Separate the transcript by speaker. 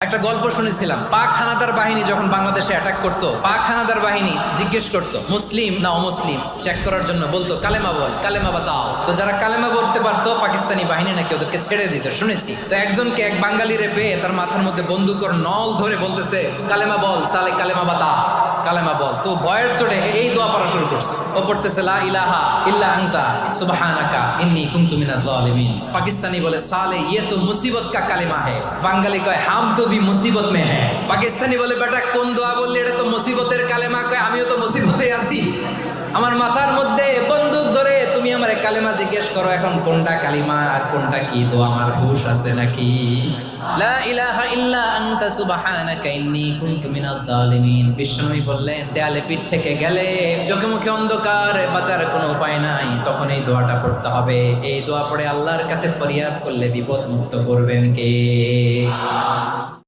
Speaker 1: একটা গল্প শুনেছিলাম, পাক হানাদার বাহিনী যখন বাংলাদেশে অ্যাটাক করতো, পাক হানাদার বাহিনী জিজ্ঞেস করতো মুসলিম না অমুসলিম চেক করার জন্য, বলতো কালেমা বল, কালেমা বাতাও। তো যারা কালেমা বলতে পারতো পাকিস্তানি বাহিনী নাকি ওদেরকে ছেড়ে দিত, শুনেছি। তো একজনকে এক বাঙালি রে পেয়ে তার মাথার মধ্যে বন্দুকর নল ধরে বলতেছে কালেমা বল সালে, কালেমা বাতা, কালেমা বল। তো ভয়ের চোটে এই দোয়া পড়া শুরু করছে। ও পড়তেছে লা ইলাহা ইল্লা আনতা সুবহানাকা ইন্নী কুনতু মিনাজ জালিমিন। পাকিস্তানি বলে সালে ইয়ে তো মুসিবত কা কালেমা হে। বাঙালি কয় হাম তো ভি মুসিবত মে হ্যাঁ। পাকিস্তানি বলে বেটা কোন দোয়া বললি, এটা তো মুসিবতের কালেমা। কয় আমিও তো মুসিবতে আছি, আমার মাথার মধ্যে বন্দুক ধরে তুমি আমার কালেমা জিজ্ঞেস করো, এখন কোনটা কালিমা আর কোনটা কি? তো আমার হুশ আছে নাকি? লা ইলাহা ইল্লা আনতা সুবহানাকা ইন্নী কুনতু মিনাজ জালিমিন। বিষ্ণুই বললেন দেয়ালে পিঠ থেকে গেলে, চোখে মুখে অন্ধকার, বাঁচার কোনো উপায় নাই, তখন এই দোয়াটা পড়তে হবে। এই দোয়া পড়ে আল্লাহর কাছে ফরিয়াদ করলে বিপদ মুক্ত করবেন কে?